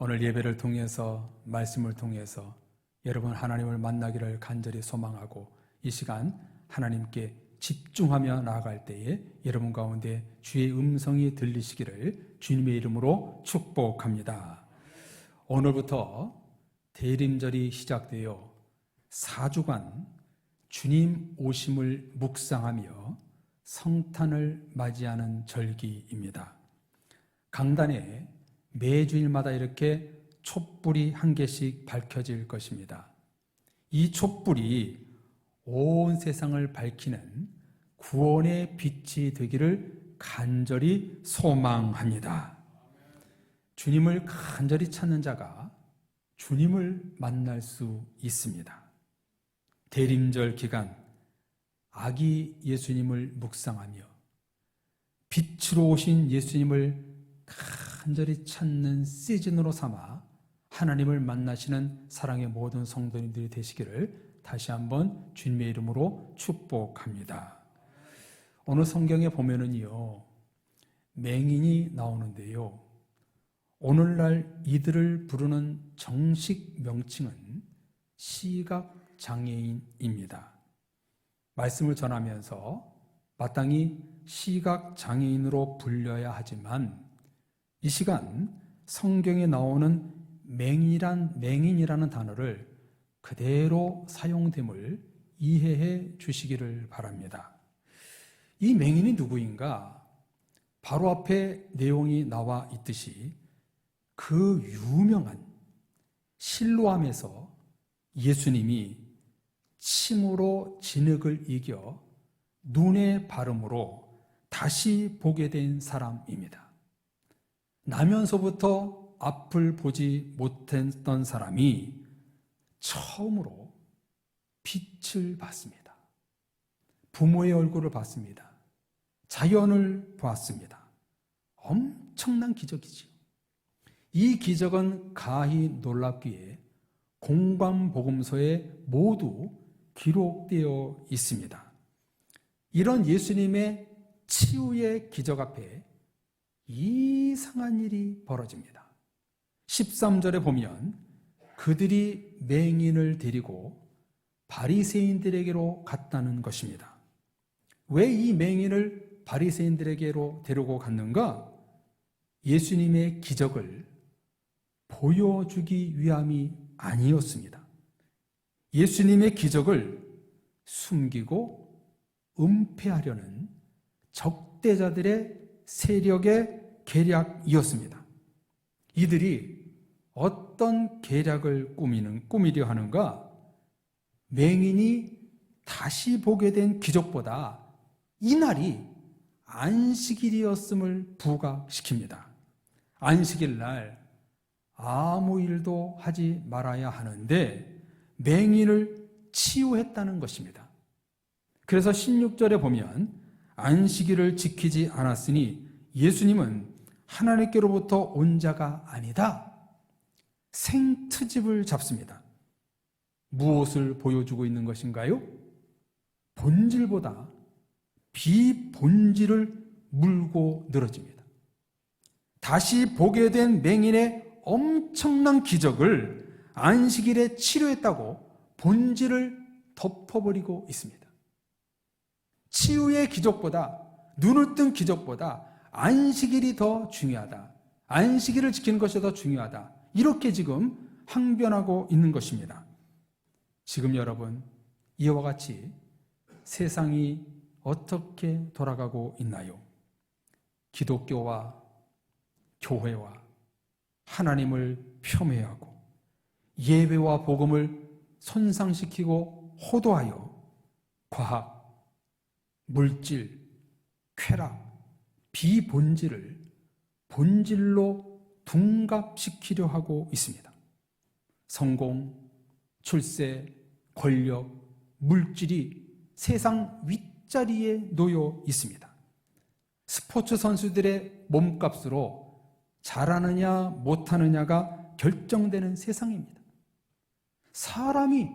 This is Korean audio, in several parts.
오늘 예배를 통해서 말씀을 통해서 여러분 하나님을 만나기를 간절히 소망하고 이 시간 하나님께 집중하며 나아갈 때에 여러분 가운데 주의 음성이 들리시기를 주님의 이름으로 축복합니다. 오늘부터 대림절이 시작되어 4주간 주님 오심을 묵상하며 성탄을 맞이하는 절기입니다. 강단에 매주일마다 이렇게 촛불이 한 개씩 밝혀질 것입니다. 이 촛불이 온 세상을 밝히는 구원의 빛이 되기를 간절히 소망합니다. 주님을 간절히 찾는 자가 주님을 만날 수 있습니다. 대림절 기간 아기 예수님을 묵상하며 빛으로 오신 예수님을 간절히 찾는 시즌으로 삼아 하나님을 만나시는 사랑의 모든 성도님들이 되시기를 다시 한번 주님의 이름으로 축복합니다. 오늘 성경에 보면은요, 맹인이 나오는데요, 오늘날 이들을 부르는 정식 명칭은 시각장애인입니다. 말씀을 전하면서 마땅히 시각장애인으로 불려야 하지만 이 시간 성경에 나오는 맹인이라는 단어를 그대로 사용됨을 이해해 주시기를 바랍니다. 이 맹인이 누구인가? 바로 앞에 내용이 나와 있듯이 그 유명한 실로암에서 예수님이 침으로 진흙을 이겨 눈의 바름으로 다시 보게 된 사람입니다. 나면서부터 앞을 보지 못했던 사람이 처음으로 빛을 봤습니다. 부모의 얼굴을 봤습니다. 자연을 보았습니다. 엄청난 기적이지요. 이 기적은 가히 놀랍기에 공관복음서에 모두 기록되어 있습니다. 이런 예수님의 치유의 기적 앞에 이상한 일이 벌어집니다. 13절에 보면 그들이 맹인을 데리고 바리새인들에게로 갔다는 것입니다. 왜 이 맹인을 바리새인들에게로 데리고 갔는가? 예수님의 기적을 보여주기 위함이 아니었습니다. 예수님의 기적을 숨기고 은폐하려는 적대자들의 세력의 계략이었습니다. 이들이 어떤 계략을 꾸미려 하는가? 맹인이 다시 보게 된 기적보다 이날이 안식일이었음을 부각시킵니다. 안식일 날 아무 일도 하지 말아야 하는데 맹인을 치유했다는 것입니다. 그래서 16절에 보면 안식일을 지키지 않았으니 예수님은 하나님께로부터 온 자가 아니다. 생트집을 잡습니다. 무엇을 보여주고 있는 것인가요? 본질보다 비본질을 물고 늘어집니다. 다시 보게 된 맹인의 엄청난 기적을 안식일에 치료했다고 본질을 덮어버리고 있습니다. 치유의 기적보다, 눈을 뜬 기적보다 안식일이 더 중요하다. 안식일을 지키는 것이 더 중요하다. 이렇게 지금 항변하고 있는 것입니다. 지금 여러분, 이와 같이 세상이 어떻게 돌아가고 있나요? 기독교와 교회와 하나님을 폄훼하고 예배와 복음을 손상시키고 호도하여 과학, 물질, 쾌락, 비본질을 본질로 둔갑시키려 하고 있습니다. 성공, 출세, 권력, 물질이 세상 윗자리에 놓여 있습니다. 스포츠 선수들의 몸값으로 잘하느냐 못하느냐가 결정되는 세상입니다. 사람이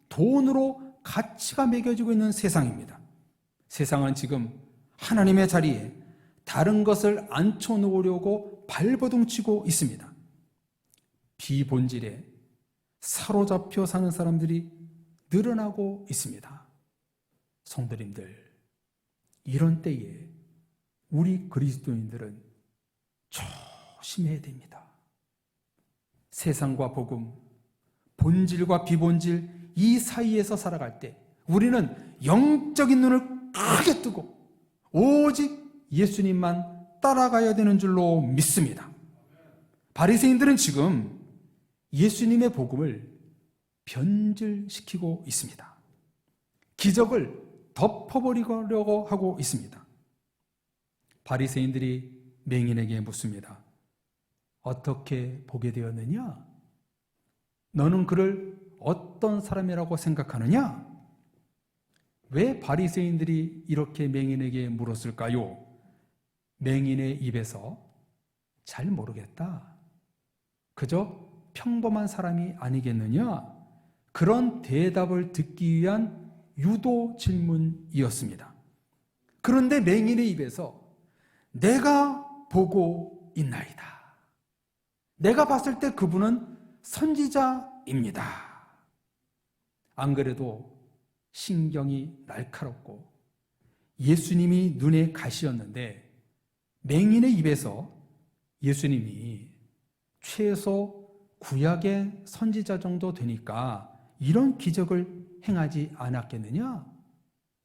돈으로 가치가 매겨지고 있는 세상입니다. 세상은 지금 하나님의 자리에 다른 것을 앉혀놓으려고 발버둥치고 있습니다. 비본질에 사로잡혀 사는 사람들이 늘어나고 있습니다. 성도님들, 이런 때에 우리 그리스도인들은 조심해야 됩니다. 세상과 복음, 본질과 비본질 이 사이에서 살아갈 때 우리는 영적인 눈을 크게 뜨고 오직 예수님만 따라가야 되는 줄로 믿습니다. 바리새인들은 지금 예수님의 복음을 변질시키고 있습니다. 기적을 덮어버리려고 하고 있습니다. 바리새인들이 맹인에게 묻습니다. 어떻게 보게 되었느냐? 너는 그를 어떤 사람이라고 생각하느냐? 왜 바리새인들이 이렇게 맹인에게 물었을까요? 맹인의 입에서 잘 모르겠다. 그저 평범한 사람이 아니겠느냐? 그런 대답을 듣기 위한 유도 질문이었습니다. 그런데 맹인의 입에서 내가 보고 있나이다. 내가 봤을 때 그분은 선지자입니다. 안 그래도 신경이 날카롭고 예수님이 눈에 가시였는데 맹인의 입에서 예수님이 최소 구약의 선지자 정도 되니까 이런 기적을 행하지 않았겠느냐?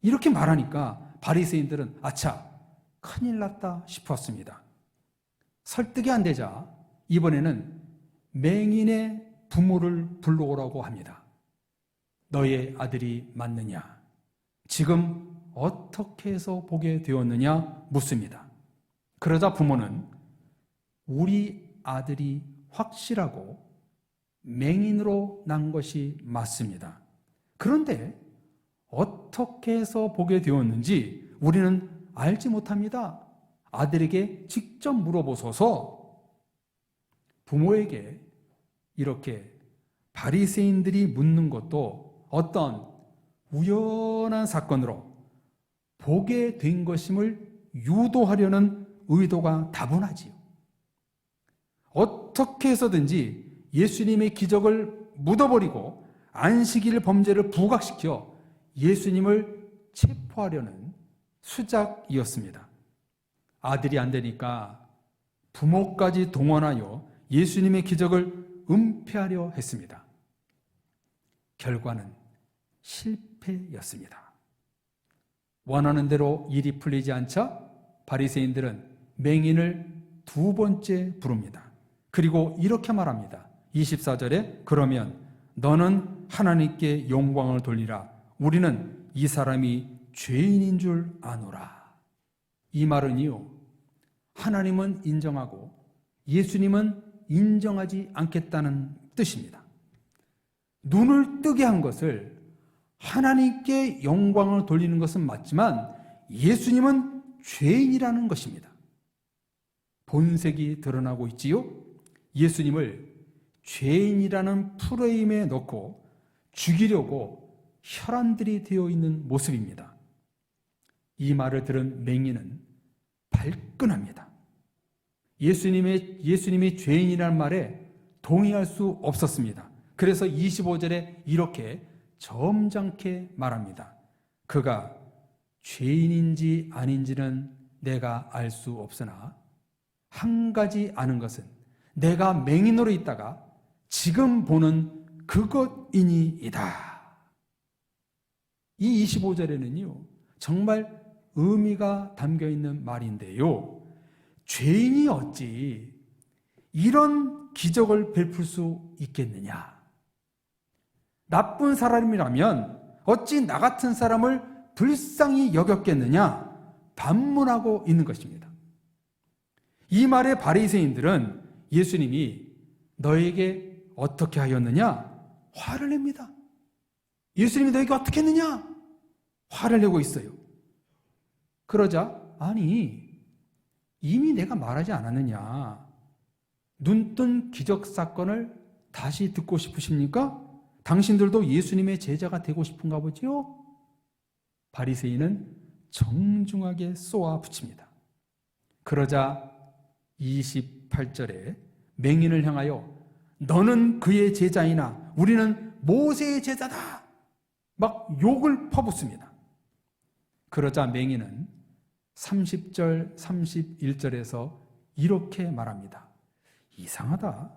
이렇게 말하니까 바리새인들은 아차, 큰일 났다 싶었습니다. 설득이 안 되자 이번에는 맹인의 부모를 불러오라고 합니다. 너의 아들이 맞느냐? 지금 어떻게 해서 보게 되었느냐? 묻습니다. 그러자 부모는 우리 아들이 확실하고 맹인으로 난 것이 맞습니다. 그런데 어떻게 해서 보게 되었는지 우리는 알지 못합니다. 아들에게 직접 물어보소서. 부모에게 이렇게 바리새인들이 묻는 것도 어떤 우연한 사건으로 보게 된 것임을 유도하려는 의도가 다분하지요. 어떻게 해서든지 예수님의 기적을 묻어버리고 안식일 범죄를 부각시켜 예수님을 체포하려는 수작이었습니다. 아들이 안 되니까 부모까지 동원하여 예수님의 기적을 은폐하려 했습니다. 결과는 실패였습니다. 원하는 대로 일이 풀리지 않자 바리새인들은 맹인을 두 번째 부릅니다. 그리고 이렇게 말합니다. 24절에 그러면 너는 하나님께 영광을 돌리라. 우리는 이 사람이 죄인인 줄 아노라. 이 말은요, 하나님은 인정하고 예수님은 인정하지 않겠다는 뜻입니다. 눈을 뜨게 한 것을 하나님께 영광을 돌리는 것은 맞지만 예수님은 죄인이라는 것입니다. 본색이 드러나고 있지요. 예수님을 죄인이라는 프레임에 넣고 죽이려고 혈안들이 되어 있는 모습입니다. 이 말을 들은 맹인은 발끈합니다. 예수님이 죄인이라는 말에 동의할 수 없었습니다. 그래서 25절에 이렇게 점잖게 말합니다. 그가 죄인인지 아닌지는 내가 알 수 없으나 한 가지 아는 것은 내가 맹인으로 있다가 지금 보는 그것이니이다. 이 25절에는요, 정말 의미가 담겨 있는 말인데요. 죄인이 어찌 이런 기적을 베풀 수 있겠느냐? 나쁜 사람이라면 어찌 나 같은 사람을 불쌍히 여겼겠느냐? 반문하고 있는 것입니다. 이 말에 바리새인들은 예수님이 너에게 어떻게 하였느냐? 화를 냅니다. 예수님이 너에게 어떻게 했느냐? 화를 내고 있어요. 그러자 아니 이미 내가 말하지 않았느냐? 눈뜬 기적 사건을 다시 듣고 싶으십니까? 당신들도 예수님의 제자가 되고 싶은가 보지요? 바리새인은 정중하게 쏘아 붙입니다. 그러자 28절에 맹인을 향하여 너는 그의 제자이나 우리는 모세의 제자다. 막 욕을 퍼붓습니다. 그러자 맹인은 30절, 31절에서 이렇게 말합니다. 이상하다.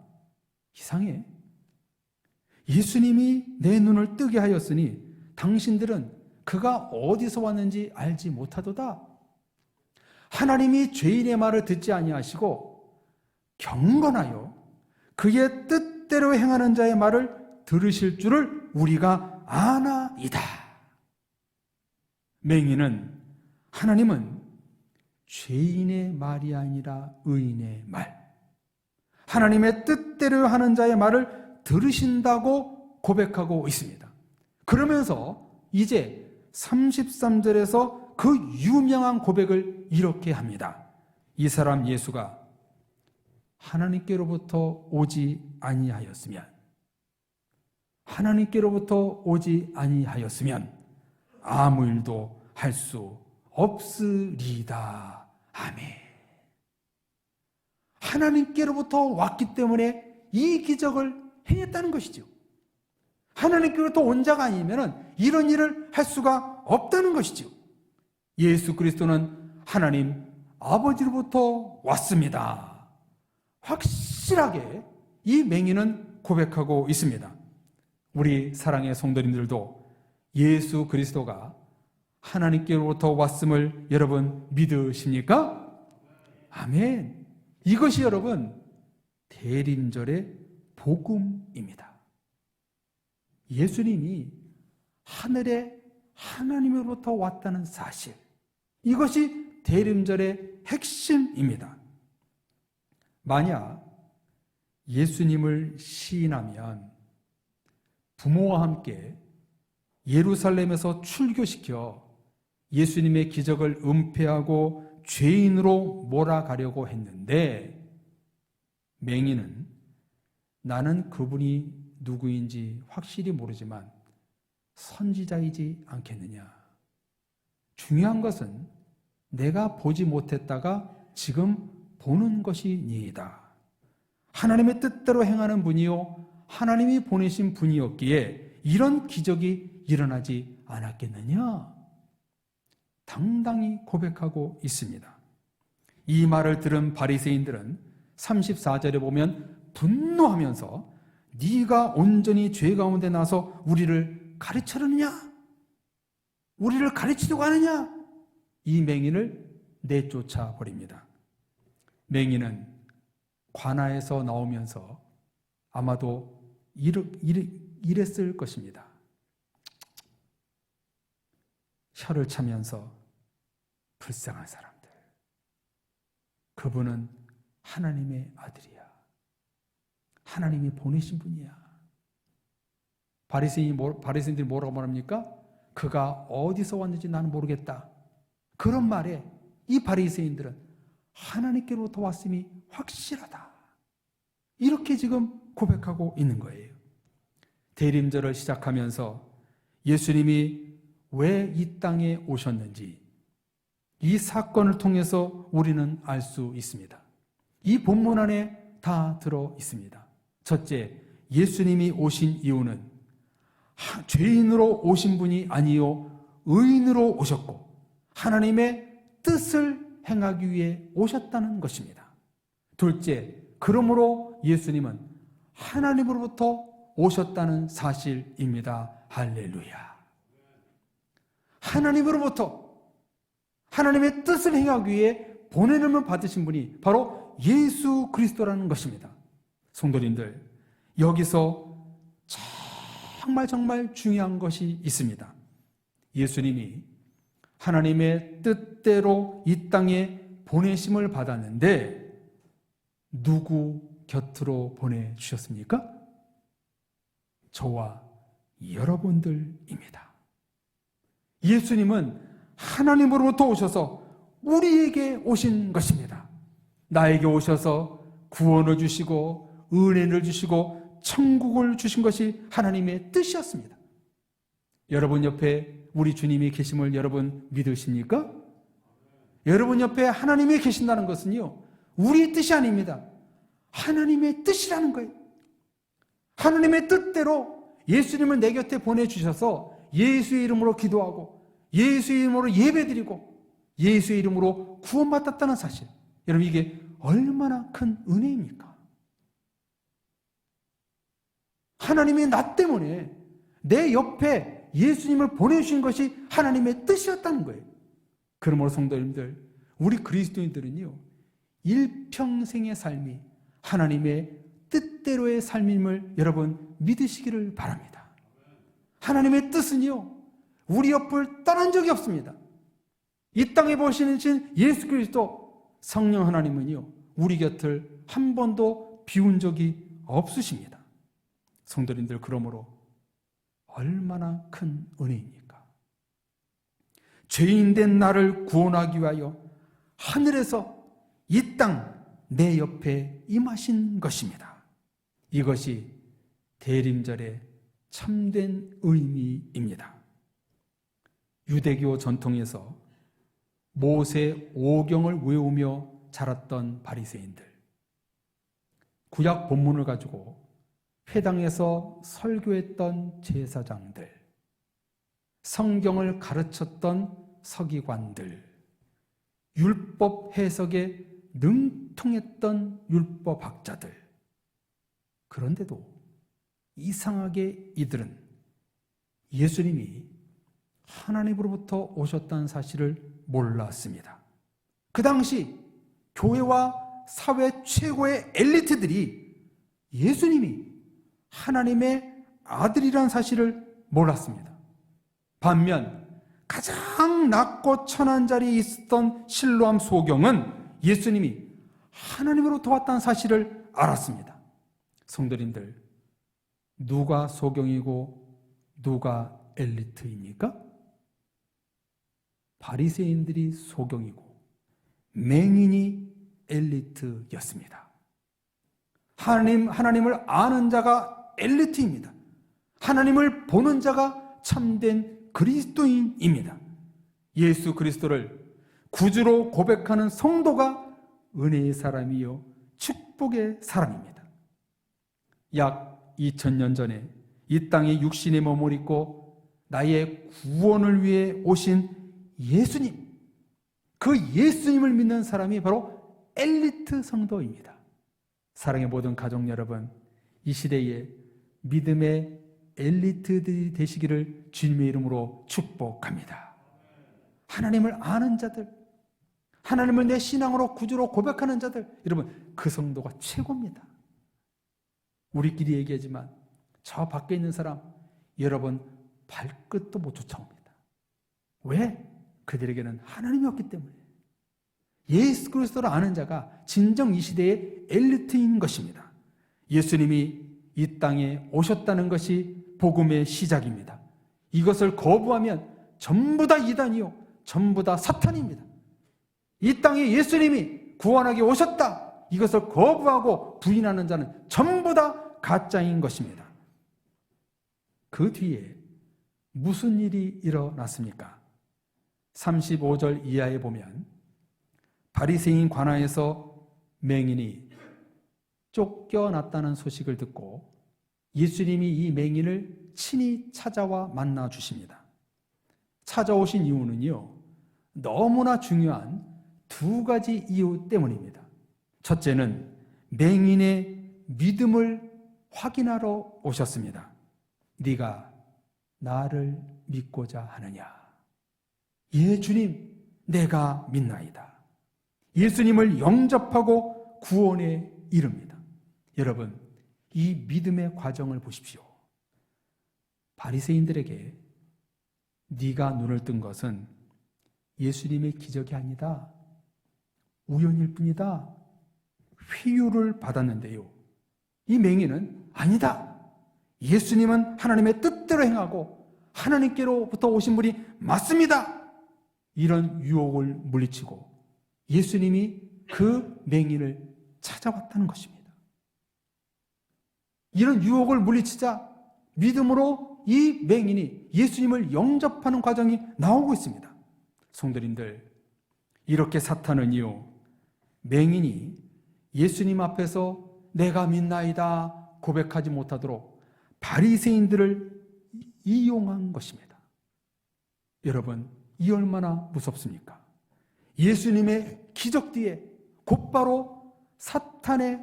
이상해. 예수님이 내 눈을 뜨게 하였으니 당신들은 그가 어디서 왔는지 알지 못하도다. 하나님이 죄인의 말을 듣지 아니하시고 경건하여 그의 뜻대로 행하는 자의 말을 들으실 줄을 우리가 아나이다. 맹인은 하나님은 죄인의 말이 아니라 의인의 말, 하나님의 뜻대로 하는 자의 말을 들으신다고 고백하고 있습니다. 그러면서 이제 33절에서 그 유명한 고백을 이렇게 합니다. 이 사람 예수가 하나님께로부터 오지 아니하였으면 아무 일도 할 수 없으리다. 아멘. 하나님께로부터 왔기 때문에 이 기적을 행했다는 것이죠. 하나님께로부터 온 자가 아니면 이런 일을 할 수가 없다는 것이죠. 예수 그리스도는 하나님 아버지로부터 왔습니다. 확실하게 이 맹인은 고백하고 있습니다. 우리 사랑의 성도님들도 예수 그리스도가 하나님께로부터 왔음을 여러분 믿으십니까? 아멘. 이것이 여러분 대림절의 복음입니다. 예수님이 하늘에 하나님으로부터 왔다는 사실, 이것이 대림절의 핵심입니다. 만약 예수님을 시인하면 부모와 함께 예루살렘에서 출교시켜 예수님의 기적을 은폐하고 죄인으로 몰아가려고 했는데 맹인은 나는 그분이 누구인지 확실히 모르지만 선지자이지 않겠느냐. 중요한 것은 내가 보지 못했다가 지금 보는 것이니이다. 하나님의 뜻대로 행하는 분이요 하나님이 보내신 분이었기에 이런 기적이 일어나지 않았겠느냐. 당당히 고백하고 있습니다. 이 말을 들은 바리새인들은 34절에 보면 분노하면서 네가 온전히 죄 가운데 나서 우리를 가르치려느냐? 우리를 가르치려고 하느냐? 이 맹인을 내쫓아 버립니다. 맹인은 관아에서 나오면서 아마도 이랬을 것입니다. 혀를 차면서 불쌍한 사람들, 그분은 하나님의 아들이야. 하나님이 보내신 분이야. 바리새인들이 뭐라고 말합니까? 그가 어디서 왔는지 나는 모르겠다. 그런 말에 이 바리새인들은 하나님께로부터 왔음이 확실하다. 이렇게 지금 고백하고 있는 거예요. 대림절을 시작하면서 예수님이 왜 이 땅에 오셨는지 이 사건을 통해서 우리는 알 수 있습니다. 이 본문 안에 다 들어 있습니다. 첫째, 예수님이 오신 이유는 죄인으로 오신 분이 아니요 의인으로 오셨고 하나님의 뜻을 행하기 위해 오셨다는 것입니다. 둘째, 그러므로 예수님은 하나님으로부터 오셨다는 사실입니다. 할렐루야. 하나님으로부터 하나님의 뜻을 행하기 위해 보내림을 받으신 분이 바로 예수 그리스도라는 것입니다. 성도님들, 여기서 정말 중요한 것이 있습니다. 예수님이 하나님의 뜻대로 이 땅에 보내심을 받았는데 누구 곁으로 보내주셨습니까? 저와 여러분들입니다. 예수님은 하나님으로부터 오셔서 우리에게 오신 것입니다. 나에게 오셔서 구원을 주시고 은혜를 주시고 천국을 주신 것이 하나님의 뜻이었습니다. 여러분 옆에 우리 주님이 계심을 여러분 믿으십니까? 여러분 옆에 하나님이 계신다는 것은요, 우리의 뜻이 아닙니다. 하나님의 뜻이라는 거예요. 하나님의 뜻대로 예수님을 내 곁에 보내주셔서 예수의 이름으로 기도하고 예수의 이름으로 예배드리고 예수의 이름으로 구원받았다는 사실, 여러분 이게 얼마나 큰 은혜입니까? 하나님이 나 때문에 내 옆에 예수님을 보내주신 것이 하나님의 뜻이었다는 거예요. 그러므로 성도님들, 우리 그리스도인들은요, 일평생의 삶이 하나님의 뜻대로의 삶임을 여러분 믿으시기를 바랍니다. 하나님의 뜻은요, 우리 옆을 떠난 적이 없습니다. 이 땅에 보시는 예수 그리스도 성령 하나님은요, 우리 곁을 한 번도 비운 적이 없으십니다. 성도님들, 그러므로 얼마나 큰 은혜입니까? 죄인된 나를 구원하기 위하여 하늘에서 이 땅 내 옆에 임하신 것입니다. 이것이 대림절의 참된 의미입니다. 유대교 전통에서 모세 오경을 외우며 자랐던 바리새인들, 구약 본문을 가지고 회당에서 설교했던 제사장들, 성경을 가르쳤던 서기관들, 율법 해석에 능통했던 율법학자들, 그런데도 이상하게 이들은 예수님이 하나님으로부터 오셨다는 사실을 몰랐습니다. 그 당시 교회와 사회 최고의 엘리트들이 예수님이 하나님의 아들이라는 사실을 몰랐습니다. 반면 가장 낮고 천한 자리에 있었던 실로암 소경은 예수님이 하나님으로부터 왔다는 사실을 알았습니다. 성도님들, 누가 소경이고 누가 엘리트입니까? 바리새인들이 소경이고 맹인이 엘리트였습니다. 하나님을 아는 자가 엘리트입니다. 하나님을 보는 자가 참된 그리스도인입니다. 예수 그리스도를 구주로 고백하는 성도가 은혜의 사람이요 축복의 사람입니다. 약 2000년 전에 이 땅에 육신의 몸을 입고 나의 구원을 위해 오신 예수님, 그 예수님을 믿는 사람이 바로 엘리트 성도입니다. 사랑의 모든 가족 여러분, 이 시대에 믿음의 엘리트들이 되시기를 주님의 이름으로 축복합니다. 하나님을 아는 자들, 하나님을 내 신앙으로 구주로 고백하는 자들, 여러분 그 성도가 최고입니다. 우리끼리 얘기하지만 저 밖에 있는 사람 여러분 발끝도 못 쫓아옵니다. 왜? 그들에게는 하나님이 없기 때문에. 예수 그리스도를 아는 자가 진정 이 시대의 엘리트인 것입니다. 예수님이 이 땅에 오셨다는 것이 복음의 시작입니다. 이것을 거부하면 전부 다 이단이요, 전부 다 사탄입니다. 이 땅에 예수님이 구원하기 오셨다, 이것을 거부하고 부인하는 자는 전부 다 가짜인 것입니다. 그 뒤에 무슨 일이 일어났습니까? 35절 이하에 보면 바리새인 관아에서 맹인이 쫓겨났다는 소식을 듣고 예수님이 이 맹인을 친히 찾아와 만나 주십니다. 찾아오신 이유는요, 너무나 중요한 두 가지 이유 때문입니다. 첫째는 맹인의 믿음을 확인하러 오셨습니다. 네가 나를 믿고자 하느냐? 예, 주님, 내가 믿나이다. 예수님을 영접하고 구원에 이릅니다. 여러분, 이 믿음의 과정을 보십시오. 바리새인들에게 네가 눈을 뜬 것은 예수님의 기적이 아니다, 우연일 뿐이다, 회유를 받았는데요, 이 맹인은 아니다, 예수님은 하나님의 뜻대로 행하고 하나님께로부터 오신 분이 맞습니다, 이런 유혹을 물리치고 예수님이 그 맹인을 찾아왔다는 것입니다. 이런 유혹을 물리치자 믿음으로 이 맹인이 예수님을 영접하는 과정이 나오고 있습니다. 성도님들, 이렇게 사탄은요, 맹인이 예수님 앞에서 내가 믿나이다 고백하지 못하도록 바리새인들을 이용한 것입니다. 여러분, 이 얼마나 무섭습니까? 예수님의 기적 뒤에 곧바로 사탄의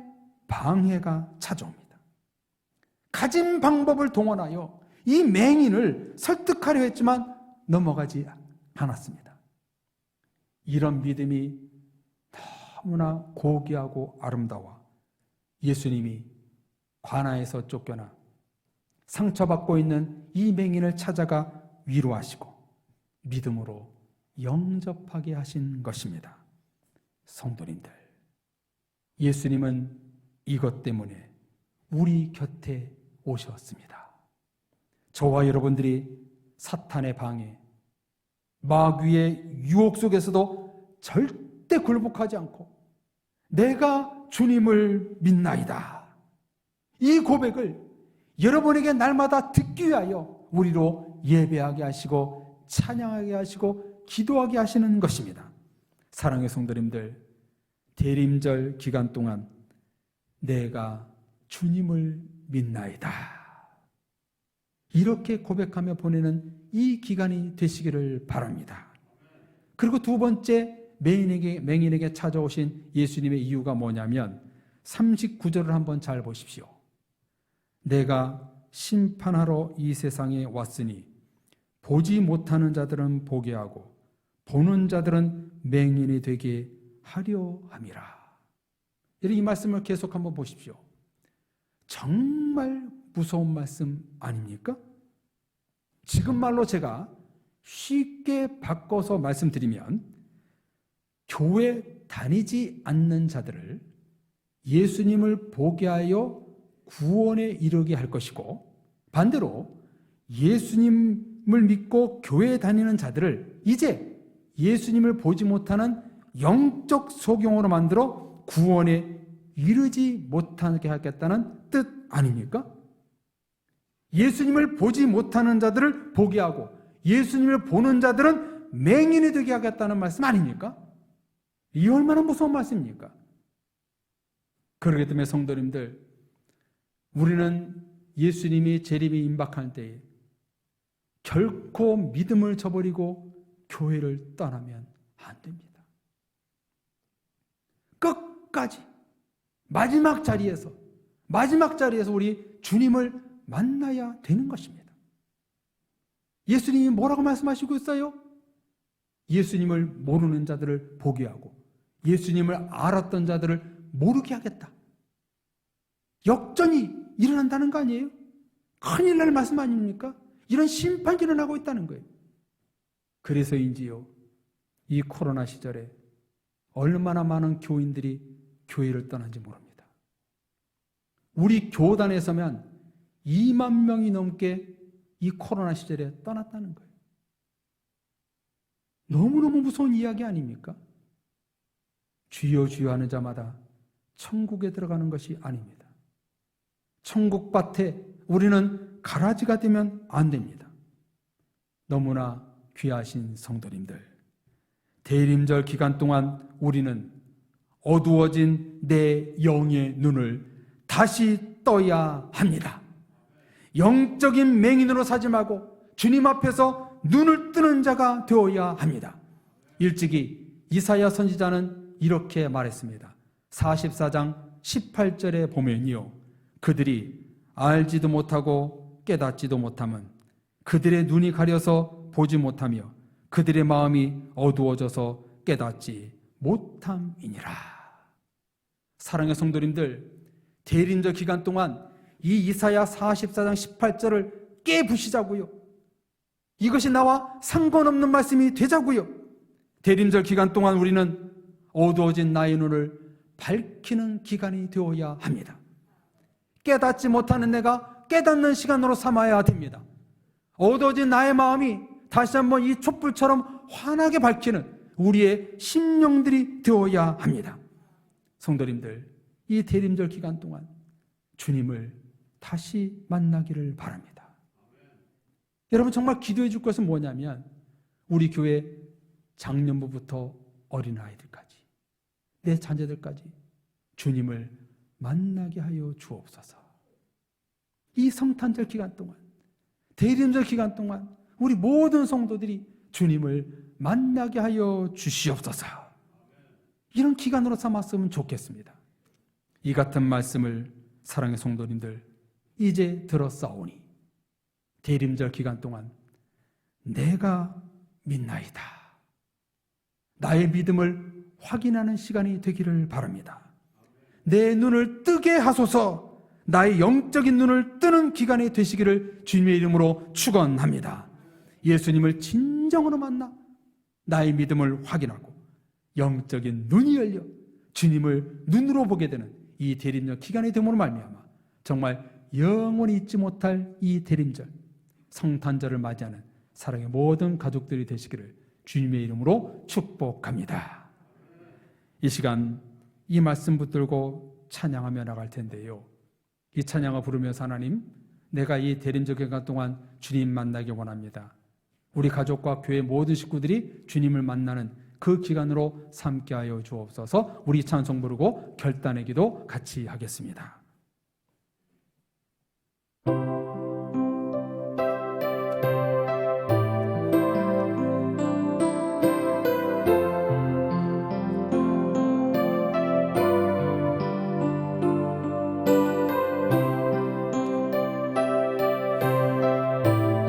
방해가 찾아옵니다. 가진 방법을 동원하여 이 맹인을 설득하려 했지만 넘어가지 않았습니다. 이런 믿음이 너무나 고귀하고 아름다워 예수님이 관아에서 쫓겨나 상처받고 있는 이 맹인을 찾아가 위로하시고 믿음으로 영접하게 하신 것입니다. 성도님들, 예수님은 이것 때문에 우리 곁에 오셨습니다. 저와 여러분들이 사탄의 방해, 마귀의 유혹 속에서도 절대 굴복하지 않고 내가 주님을 믿나이다, 이 고백을 여러분에게 날마다 듣기 위하여 우리로 예배하게 하시고 찬양하게 하시고 기도하게 하시는 것입니다. 사랑의 성도님들, 대림절 기간 동안 내가 주님을 믿나이다, 이렇게 고백하며 보내는 이 기간이 되시기를 바랍니다. 그리고 두 번째, 맹인에게 찾아오신 예수님의 이유가 뭐냐면 39절을 한번 잘 보십시오. 내가 심판하러 이 세상에 왔으니 보지 못하는 자들은 보게 하고 보는 자들은 맹인이 되게 하려 함이라. 이 말씀을 계속 한번 보십시오. 정말 무서운 말씀 아닙니까? 지금 말로 제가 쉽게 바꿔서 말씀드리면 교회 다니지 않는 자들을 예수님을 보게 하여 구원에 이르게 할 것이고, 반대로 예수님을 믿고 교회에 다니는 자들을 이제 예수님을 보지 못하는 영적 소경으로 만들어 구원에 이르지 못하게 하겠다는 뜻 아닙니까? 예수님을 보지 못하는 자들을 보게 하고 예수님을 보는 자들은 맹인이 되게 하겠다는 말씀 아닙니까? 이 얼마나 무서운 말씀입니까? 그렇기 때문에 성도님들, 우리는 예수님이 재림이 임박할 때에 결코 믿음을 저버리고 교회를 떠나면 안 됩니다. 끝까지 마지막 자리에서 우리 주님을 만나야 되는 것입니다. 예수님이 뭐라고 말씀하시고 있어요? 예수님을 모르는 자들을 보게 하고 예수님을 알았던 자들을 모르게 하겠다. 역전이 일어난다는 거 아니에요? 큰일 날 말씀 아닙니까? 이런 심판이 일어나고 있다는 거예요. 그래서인지요, 이 코로나 시절에 얼마나 많은 교인들이 교회를 떠난지 모릅니다. 우리 교단에서만 2만 명이 넘게 이 코로나 시절에 떠났다는 거예요. 너무너무 무서운 이야기 아닙니까? 주여 주여 하는 자마다 천국에 들어가는 것이 아닙니다. 천국밭에 우리는 가라지가 되면 안 됩니다. 너무나 귀하신 성도님들, 대림절 기간 동안 우리는 어두워진 내 영의 눈을 다시 떠야 합니다. 영적인 맹인으로 사지 말고 주님 앞에서 눈을 뜨는 자가 되어야 합니다. 일찍이 이사야 선지자는 이렇게 말했습니다. 44장 18절에 보면요, 그들이 알지도 못하고 깨닫지도 못함은 그들의 눈이 가려서 보지 못하며 그들의 마음이 어두워져서 깨닫지 못함이니라. 사랑의 성도님들, 대림절 기간 동안 이 이사야 44장 18절을 깨부시자고요. 이것이 나와 상관없는 말씀이 되자고요. 대림절 기간 동안 우리는 어두워진 나의 눈을 밝히는 기간이 되어야 합니다. 깨닫지 못하는 내가 깨닫는 시간으로 삼아야 됩니다. 어두워진 나의 마음이 다시 한번 이 촛불처럼 환하게 밝히는 우리의 심령들이 되어야 합니다. 성도님들, 이 대림절 기간 동안 주님을 다시 만나기를 바랍니다. 여러분, 정말 기도해 줄 것은 뭐냐면 우리 교회 장년부부터 어린아이들까지 내 자녀들까지 주님을 만나게 하여 주옵소서. 이 성탄절 기간 동안, 대림절 기간 동안 우리 모든 성도들이 주님을 만나게 하여 주시옵소서. 이런 기간으로 삼았으면 좋겠습니다. 이 같은 말씀을 사랑의 성도님들 이제 들었사오니 대림절 기간 동안 내가 믿나이다, 나의 믿음을 확인하는 시간이 되기를 바랍니다. 내 눈을 뜨게 하소서. 나의 영적인 눈을 뜨는 기간이 되시기를 주님의 이름으로 축원합니다. 예수님을 진정으로 만나 나의 믿음을 확인하고 영적인 눈이 열려 주님을 눈으로 보게 되는 이 대림절 기간이 됨으로 말미암아 정말 영원히 잊지 못할 이 대림절 성탄절을 맞이하는 사랑의 모든 가족들이 되시기를 주님의 이름으로 축복합니다. 이 시간 이 말씀 붙들고 찬양하며 나갈 텐데요, 이 찬양을 부르면서 하나님, 내가 이 대림절 기간 동안 주님 만나기 원합니다. 우리 가족과 교회 모든 식구들이 주님을 만나는 그 기간으로 삼게 하여 주옵소서. 우리 찬송 부르고 결단의 기도 같이 하겠습니다.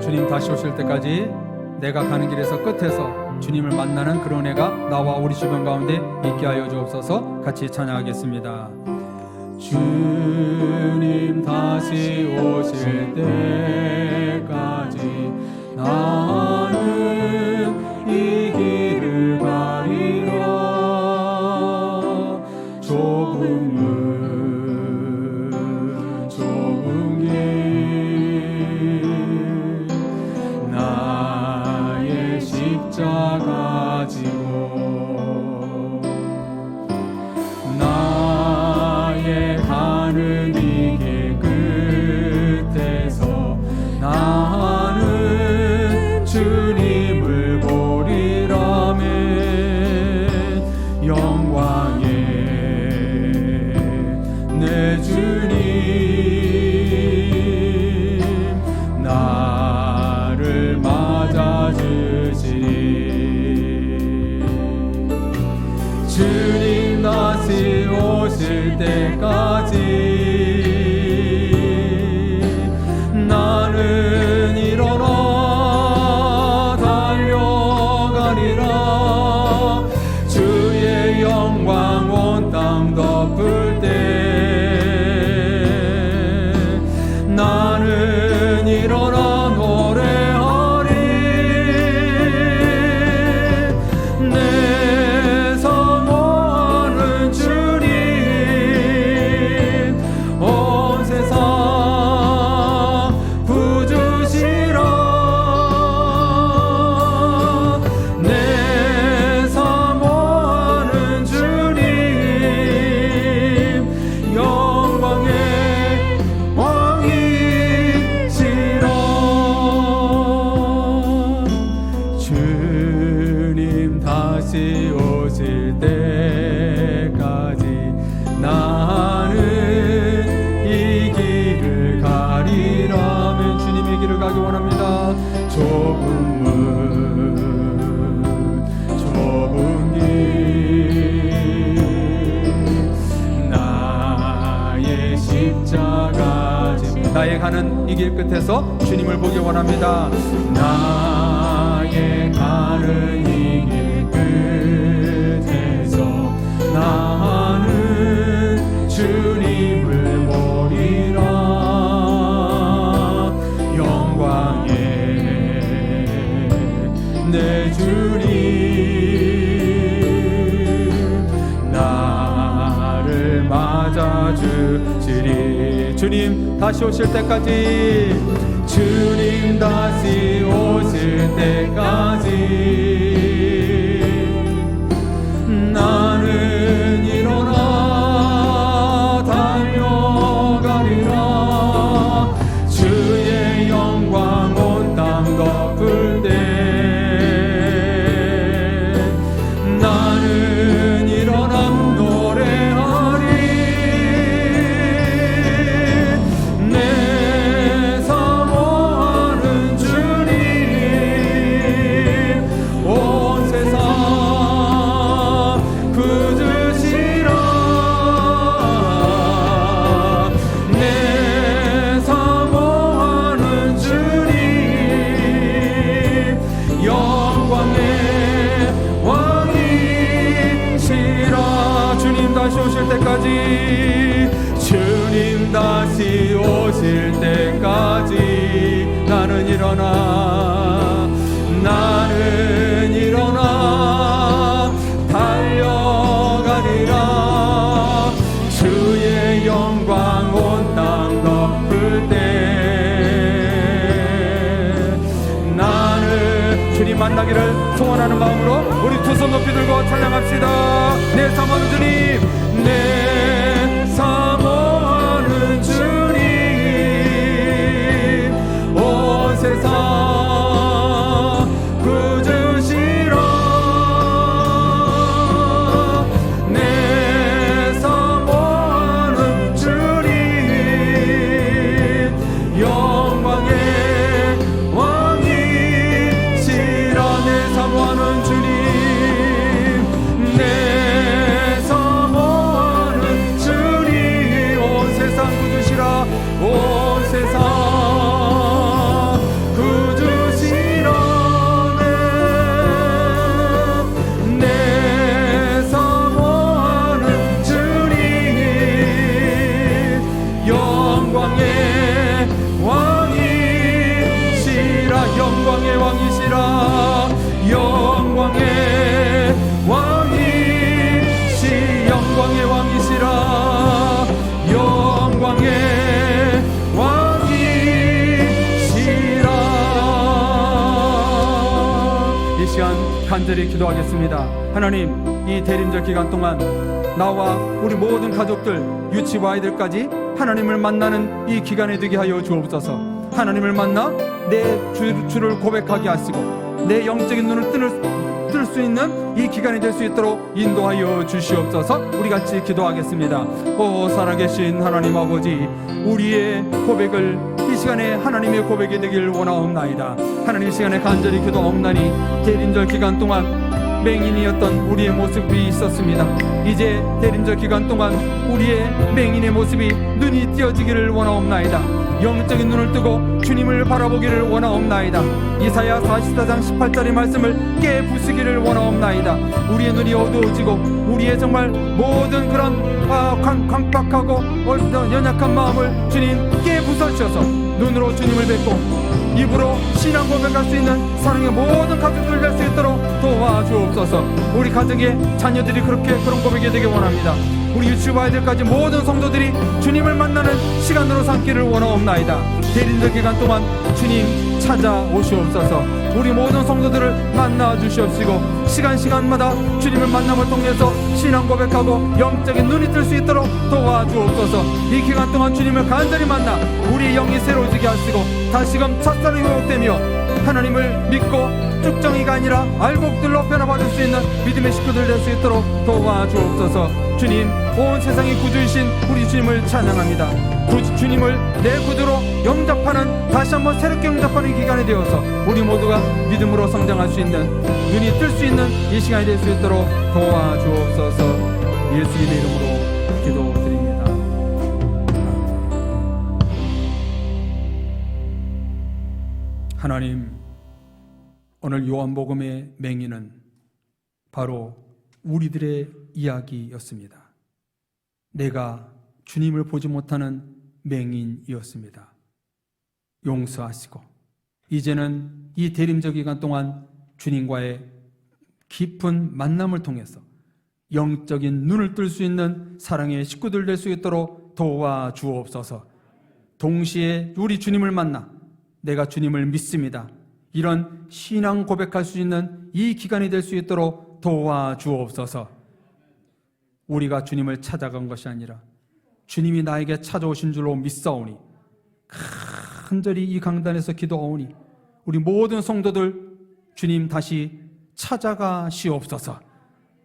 주님 다시 오실 때까지 내가 가는 길에서 끝에서 주님을 만나는 그런 애가 나와 우리 주변 가운데 있게 하여 주옵소서. 같이 찬양하겠습니다. 주님 다시 오실 때까지 나는 이 길을 가리라. 좁은 길 나의 십자가 지고 나의 가는 이 길 끝에서 나는 주님을 보리라면 영광의 내 주님 나를 맞아주시리. 주님 다시 오실 때까지 나는 일어나 달려가리라. 주의 영광 온 땅 덮을 때 나는 일어나 노래하리. 내 사모하는 주님 온 세상 부주시라. 내 사모하는 주님 영광의 왕이시라. 주님 다시 오실 때까지 나는 이 길을 가리라면 주님의 길을 가기 원합니다. 좁은 길 나의 십자가 나의 가는 이 길 끝에서 주님을 보기 원합니다. 나의 가는 이 길 끝에서 나는 주님을 보리라. 영광의 내 주님 나를 맞아주시리. 주님 다시 오실 때까지 주님 다시 오실 때까지 나는 일어나 달려가리라. 주의 영광 온 땅 덮을 때 나는 일어나 노래하리. 내 사모하는 주님 온 세상 부주시라. 내 주님 영광 온 땅 덮을 때 나는 일어나 노래하리. 내 사모하는 주님 영광의 왕이시라. 주님 다시 오실 때까지 나는 이 길 끝에서 나는 주님을 보리라. 영광의 내 주님 나를 맞아주시리. 주님 다시 오실 때까지 주님 다시 오실 때까지 나는 일어나 달려가리라. 주의 영광 온 땅 덮을 때 나는 일어나 노래하리. 내 다시 오실 때까지, 주님 다시 오실 때까지 나는 일어나 달려가리라. 주의 영광 온 땅 덮을 때 나는 주님 만나기를 소원하는 마음으로 우리 두 손 높이 들고 찬양합시다. 내 사모하는 주님, 내 사모하는 주님, 온 세상 간절히 기도하겠습니다. 하나님, 이 대림절 기간 동안 나와 우리 모든 가족들, 유치부 아이들까지 하나님을 만나는 이 기간에 되게 하여 주옵소서. 하나님을 만나 내 주를 고백하게 하시고 내 영적인 눈을 뜰 수 있는 이 기간이 될 수 있도록 인도하여 주시옵소서. 우리 같이 기도하겠습니다. 오 살아계신 하나님 아버지, 우리의 고백을 이 시간에 하나님의 고백이 되길 원하옵나이다. 하나님, 이 시간에 간절히 기도하옵나니 대림절 기간 동안 맹인이었던 우리의 모습이 있었습니다. 이제 대림절 기간 동안 우리의 맹인의 모습이 눈이 띄어지기를 원하옵나이다. 영적인 눈을 뜨고 주님을 바라보기를 원하옵나이다. 이사야 44장 18절의 말씀을 깨부수기를 원하옵나이다. 우리의 눈이 어두워지고 우리의 정말 모든 그런 광박하고 연약한 마음을 주님 깨부서주셔서 눈으로 주님을 뵙고 입으로 신앙 고백할 수 있는 사랑의 모든 가족들 될 수 있도록 도와주옵소서. 우리 가정의 자녀들이 그런 고백이 되길 원합니다. 우리 유치부 아이들까지 모든 성도들이 주님을 만나는 시간으로 삼기를 원하옵나이다. 대림절 기간 동안 주님 찾아오시옵소서. 우리 모든 성도들을 만나 주시옵시고 시간마다 주님을 만남을 통해서 신앙 고백하고 영적인 눈이 뜰 수 있도록 도와주옵소서. 이 기간 동안 주님을 간절히 만나 우리 영이 새로워지게 하시고 다시금 첫사랑이 회복되며 하나님을 믿고 쭉정이가 아니라 알곡들로 변화받을 수 있는 믿음의 식구들 될 수 있도록 도와주옵소서. 주님, 온 세상의 구주이신 우리 주님을 찬양합니다. 주님을 내 구주로 영접하는, 다시 한번 새롭게 영접하는 기간이 되어서 우리 모두가 믿음으로 성장할 수 있는, 눈이 뜰 수 있는 이 시간이 될 수 있도록 도와주옵소서. 예수님의 이름으로 기도드립니다. 하나님, 오늘 요한복음의 맹인은 바로 우리들의 이야기였습니다. 내가 주님을 보지 못하는 맹인이었습니다. 용서하시고 이제는 이 대림절 기간 동안 주님과의 깊은 만남을 통해서 영적인 눈을 뜰 수 있는 사랑의 식구들 될 수 있도록 도와주옵소서. 동시에 우리 주님을 만나 내가 주님을 믿습니다, 이런 신앙 고백할 수 있는 이 기간이 될 수 있도록 도와주옵소서. 우리가 주님을 찾아간 것이 아니라 주님이 나에게 찾아오신 줄로 믿사오니 간절히 이 강단에서 기도하오니 우리 모든 성도들 주님 다시 찾아가시옵소서.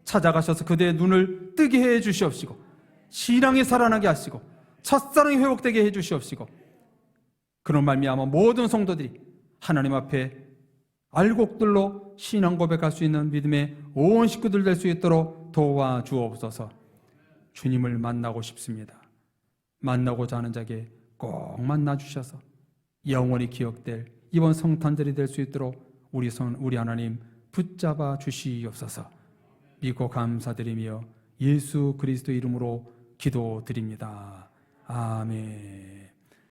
찾아가셔서 그대의 눈을 뜨게 해 주시옵시고 신앙이 살아나게 하시고 첫사랑이 회복되게 해 주시옵시고 그런 말미암아 모든 성도들이 하나님 앞에 알곡들로 신앙 고백할 수 있는 믿음의 온 식구들 될 수 있도록 도와주옵소서. 주님을 만나고 싶습니다. 만나고자 하는 자에게 꼭 만나주셔서 영원히 기억될 이번 성탄절이 될 수 있도록 우리 하나님 붙잡아 주시옵소서. 믿고 감사드리며 예수 그리스도 이름으로 기도드립니다. 아멘.